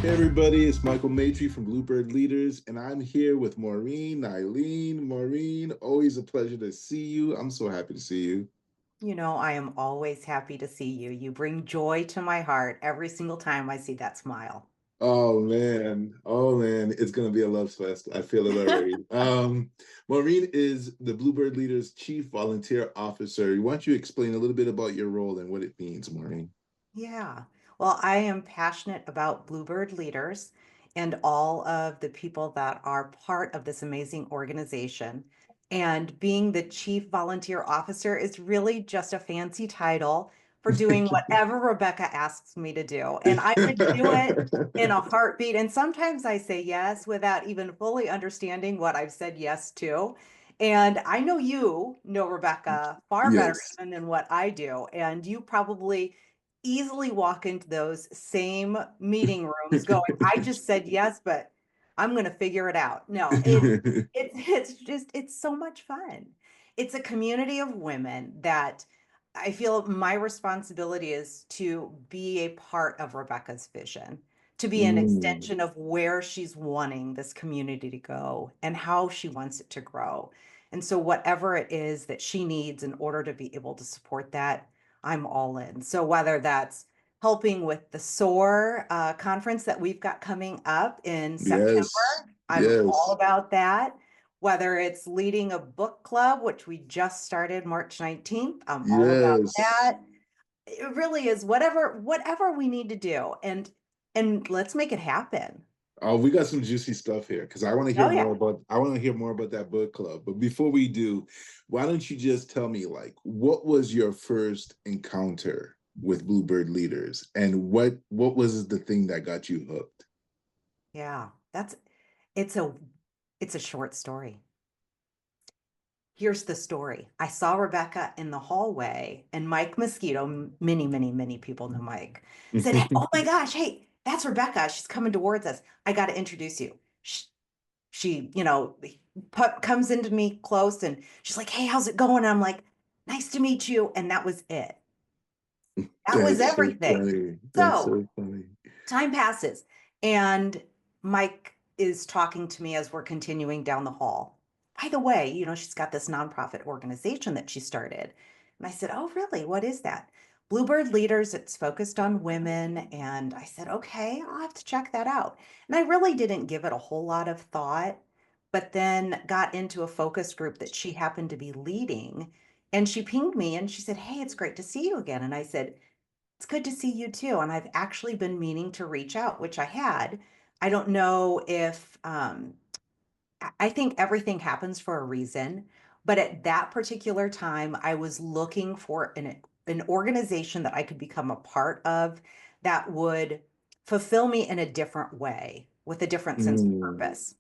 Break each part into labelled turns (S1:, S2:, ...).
S1: Hey everybody, it's Michael Matry from Bluebird Leaders, and I'm here with Maureen, Eileen. Maureen, always a pleasure to see you. I'm so happy to see you.
S2: I am always happy to see you. You bring joy to my heart every single time I see that smile.
S1: Oh man, it's gonna be a love fest. I feel it already. Maureen is the Bluebird Leaders Chief Volunteer Officer. Why don't you explain a little bit about your role and what it means, Maureen?
S2: Yeah. Well, I am passionate about Bluebird leaders and all of the people that are part of this amazing organization. And being the chief volunteer officer is really just a fancy title for doing whatever Rebecca asks me to do. And I would do it in a heartbeat. And sometimes I say yes without even fully understanding what I've said yes to. And I know you know Rebecca far better
S1: Yes.
S2: even than what I do. And you probably easily walk into those same meeting rooms going, I just said yes, but I'm going to figure it out. No, it's so much fun. It's a community of women that I feel my responsibility is to be a part of Rebecca's vision, to be an
S1: Mm,
S2: extension of where she's wanting this community to go and how she wants it to grow. And so whatever it is that she needs in order to be able to support that, I'm all in. So whether that's helping with the SOAR conference that we've got coming up in
S1: yes.
S2: September, I'm all
S1: Yes.
S2: about that. Whether it's leading a book club, which we just started March 19th, I'm all about
S1: Yes.
S2: that. It really is whatever we need to do, and let's make it happen.
S1: Oh, we got some juicy stuff here because
S2: Oh yeah.
S1: I want to hear more about that book club. But before we do, why don't you just tell me like what was your first encounter with Bluebird Leaders and what was the thing that got you hooked?
S2: Yeah. It's a it's a short story. Here's the story. I saw Rebecca in the hallway, and Mike Mosquito, many people know Mike, said, "Hey, oh my gosh, hey, that's Rebecca. She's coming towards us. I got to introduce you." She comes into me close and she's like, "Hey, how's it going?" I'm like, "Nice to meet you." And that was it. That was
S1: That's so
S2: everything.
S1: funny. That's
S2: So
S1: so funny.
S2: time passes, and Mike is talking to me as we're continuing down the hall. By the way, she's got this nonprofit organization that she started. And I said, "Oh, really? What is that?" Bluebird Leaders, it's focused on women. And I said, "Okay, I'll have to check that out." And I really didn't give it a whole lot of thought, but then got into a focus group that she happened to be leading. And she pinged me and she said, "Hey, it's great to see you again." And I said, "It's good to see you too." And I've actually been meaning to reach out, which I had. I don't know if I think everything happens for a reason, but at that particular time, I was looking for an organization that I could become a part of that would fulfill me in a different way with a different sense of
S1: Mm,
S2: purpose.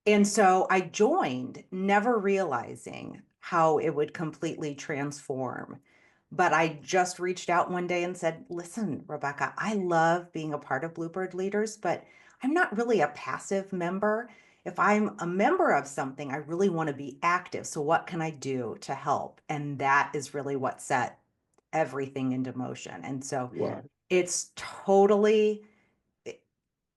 S2: And so I joined, never realizing how it would completely transform. But I just reached out one day and said, "Listen, Rebecca, I love being a part of Bluebird Leaders, but I'm not really a passive member. If I'm a member of something, I really want to be active. So what can I do to help?" And that is really what set everything into motion. And so
S1: wow.
S2: it's totally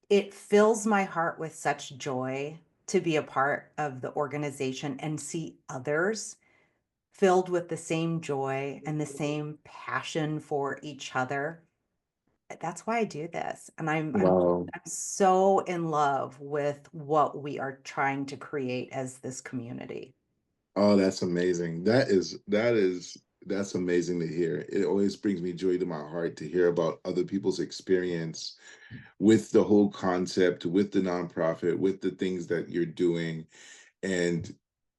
S2: it fills my heart with such joy to be a part of the organization and see others filled with the same joy and the same passion for each other. That's why I do this. And
S1: Wow.
S2: I'm so in love with what we are trying to create as this community.
S1: Oh, that's amazing. That's amazing to hear. It always brings me joy to my heart to hear about other people's experience with the whole concept, with the nonprofit, with the things that you're doing. And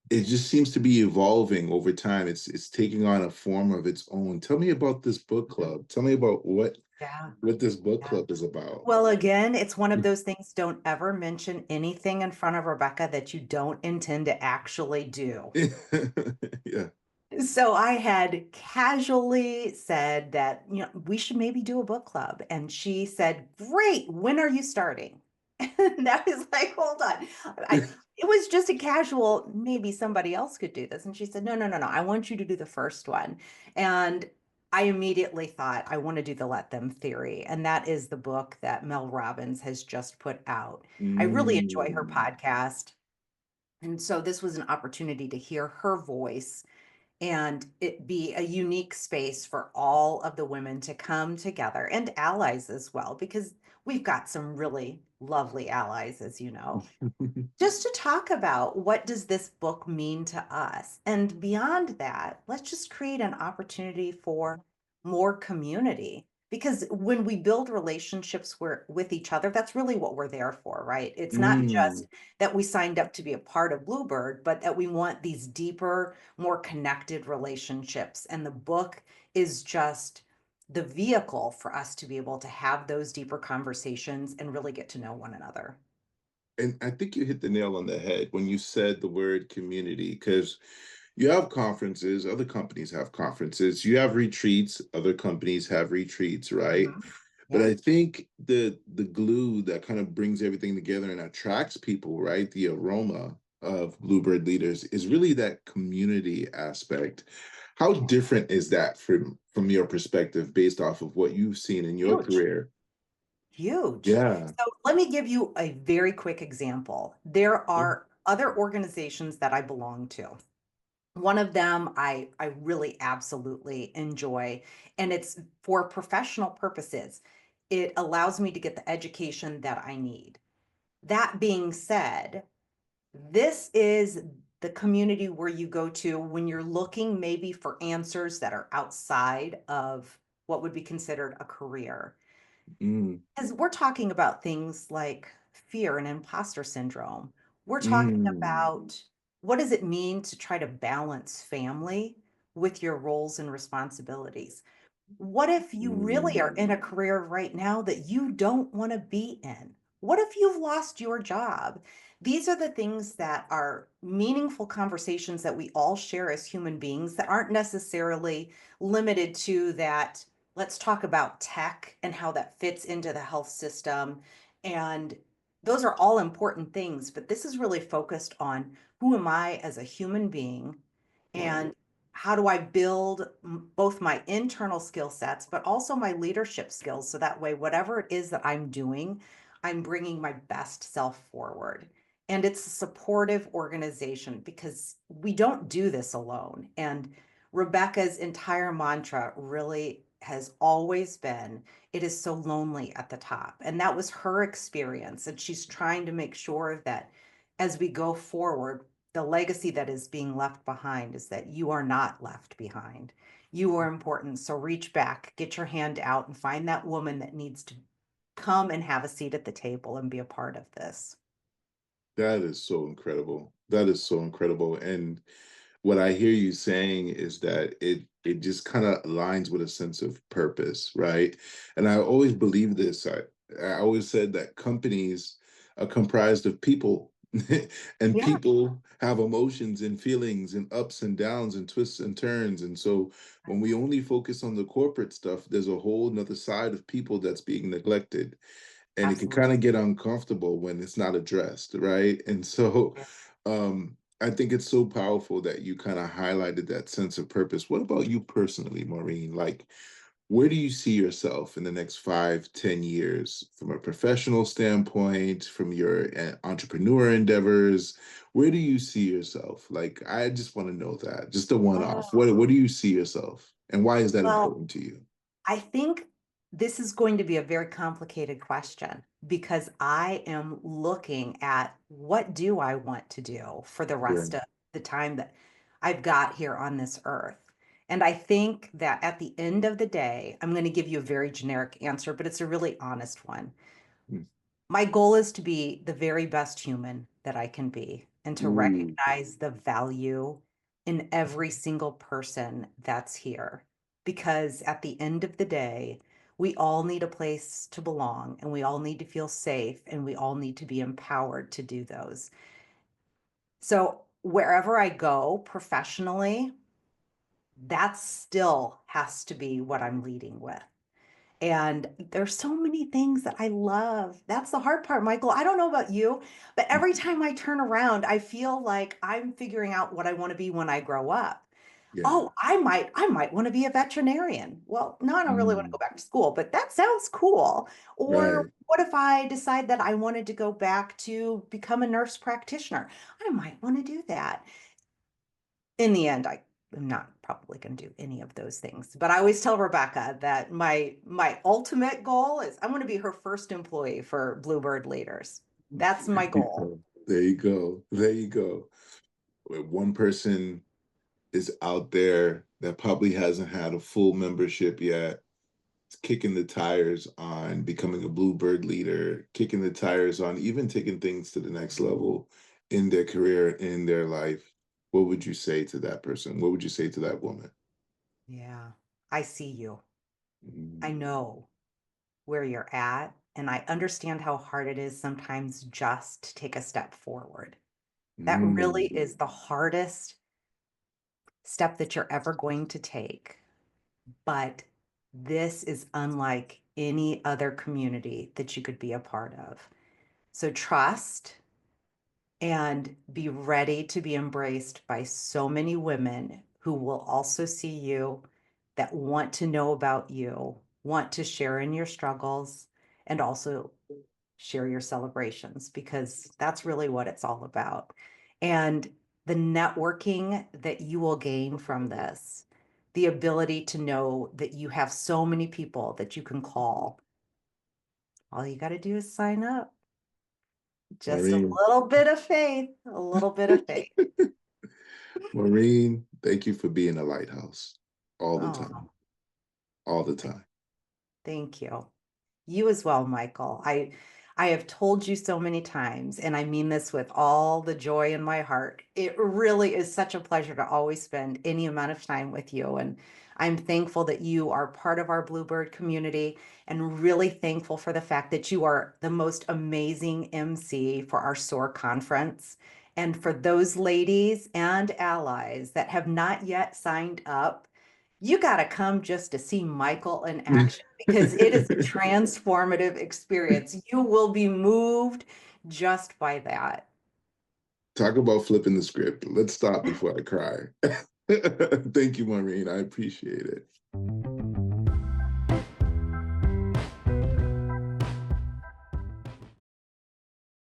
S1: it just seems to be evolving over time. It's taking on a form of its own. Tell me about this book club. Tell me about
S2: Yeah.
S1: what this book
S2: Yeah.
S1: club is about.
S2: Well, again, it's one of those things, don't ever mention anything in front of Rebecca that you don't intend to actually do.
S1: Yeah.
S2: So I had casually said that, we should maybe do a book club. And she said, "Great, when are you starting?" And I was like, "Hold on." It was just a casual, maybe somebody else could do this. And she said, "No, no, no, no. I want you to do the first one." And I immediately thought I want to do the Let Them theory, and that is the book that Mel Robbins has just put out. I really enjoy her
S1: Mm.
S2: podcast. And so this was an opportunity to hear her voice and it be a unique space for all of the women to come together and allies as well, because we've got some really lovely allies, as you know, just to talk about what does this book mean to us, and beyond that let's just create an opportunity for more community, because when we build relationships with each other, that's really what we're there for, right? It's not
S1: Mm.
S2: just that we signed up to be a part of Bluebird, but that we want these deeper, more connected relationships, and the book is just the vehicle for us to be able to have those deeper conversations and really get to know one another.
S1: And I think you hit the nail on the head when you said the word community, because you have conferences, other companies have conferences, you have retreats, other companies have retreats, right?
S2: Mhm.
S1: But
S2: Yeah.
S1: I think the glue that kind of brings everything together and attracts people, right? The aroma of Bluebird Leaders is really that community aspect. How different is that from your perspective based off of what you've seen in your
S2: Huge.
S1: career?
S2: Huge.
S1: Yeah.
S2: So let me give you a very quick example. There
S1: Yeah.
S2: are other organizations that I belong to. One of them I really absolutely enjoy, and it's for professional purposes. It allows me to get the education that I need. That being said, this is the community where you go to when you're looking maybe for answers that are outside of what would be considered a career.
S1: Mm,
S2: 'Cause we're talking about things like fear and imposter syndrome. We're talking
S1: mm,
S2: about what does it mean to try to balance family with your roles and responsibilities? What if you really are
S1: mm.
S2: in a career right now that you don't want to be in? What if you've lost your job? These are the things that are meaningful conversations that we all share as human beings that aren't necessarily limited to that. Let's talk about tech and how that fits into the health system. And those are all important things, but this is really focused on who am I as a human being, and how do I build both my internal skill sets, but also my leadership skills? So that way, whatever it is that I'm doing, I'm bringing my best self forward. And it's a supportive organization because we don't do this alone. And Rebecca's entire mantra really has always been it is so lonely at the top. And that was her experience. And she's trying to make sure that as we go forward, the legacy that is being left behind is that you are not left behind. You are important. So reach back, get your hand out, and find that woman that needs to come and have a seat at the table and be a part of this.
S1: That is so incredible. That is so incredible. And what I hear you saying is that it just kind of aligns with a sense of purpose, right? And I always believe this. I always said that companies are comprised of people, and
S2: Yeah,
S1: people have emotions and feelings and ups and downs and twists and turns. And so when we only focus on the corporate stuff, there's a whole nother side of people that's being neglected, and it can
S2: absolutely.
S1: kind of get uncomfortable when it's not addressed, right? And so
S2: Yeah.
S1: I think it's so powerful that you kind of highlighted that sense of purpose. What about you personally, Maureen? Like, where do you see yourself in the next 5, 10 years from a professional standpoint, from your entrepreneur endeavors? Where do you see yourself? Like, I just want to know that. Just a one off.
S2: Oh,
S1: What do you see yourself? And why is that
S2: well,
S1: important to you?
S2: I think this is going to be a very complicated question because I am looking at what do I want to do for the
S1: Yeah.
S2: rest of the time that I've got here on this earth. And I think that at the end of the day, I'm going to give you a very generic answer, but it's a really honest one.
S1: Mm.
S2: My goal is to be the very best human that I can be and to
S1: Ooh,
S2: recognize the value in every single person that's here. Because at the end of the day, we all need a place to belong and we all need to feel safe and we all need to be empowered to do those. So, wherever I go professionally, that still has to be what I'm leading with. And there's so many things that I love. That's the hard part, Michael. I don't know about you, but every time I turn around, I feel like I'm figuring out what I want to be when I grow up.
S1: Yeah.
S2: Oh, I might want to be a veterinarian. Well, no, I don't really want to
S1: Mm,
S2: go back to school, but that sounds cool. Or
S1: right.
S2: what if I decide that I wanted to go back to become a nurse practitioner? I might want to do that. In the end, I am not probably going to do any of those things. But I always tell Rebecca that my ultimate goal is I want to be her first employee for Bluebird Leaders. That's
S1: There
S2: my
S1: you
S2: goal.
S1: go. There you go. There you go. Where one person is out there that probably hasn't had a full membership yet, kicking the tires on becoming a Bluebird leader, kicking the tires on even taking things to the next level in their career, in their life. What would you say to that person? What would you say to that woman?
S2: Yeah, I see you. I
S1: Mm,
S2: know where you're at, and I understand how hard it is sometimes just to take a step forward. That really
S1: mm,
S2: is the hardest step that you're ever going to take. But this is unlike any other community that you could be a part of. So trust and be ready to be embraced by so many women who will also see you, that want to know about you, want to share in your struggles, and also share your celebrations, because that's really what it's all about. And the networking that you will gain from this, the ability to know that you have so many people that you can call. All you got to do is sign up. Just a
S1: Maureen,
S2: little bit of faith, a little bit of faith.
S1: Maureen, thank you for being a lighthouse all the time,
S2: Oh,
S1: all the time.
S2: thank you. You as well, Michael. I have told you so many times, and I mean this with all the joy in my heart. It really is such a pleasure to always spend any amount of time with you. And I'm thankful that you are part of our Bluebird community, and really thankful for the fact that you are the most amazing MC for our SOAR conference. And for those ladies and allies that have not yet signed up, you got to come just to see Michael in action, because it is a transformative experience. You will be moved just by that.
S1: Talk about flipping the script. Let's stop before I cry. Thank you, Maureen. I appreciate it.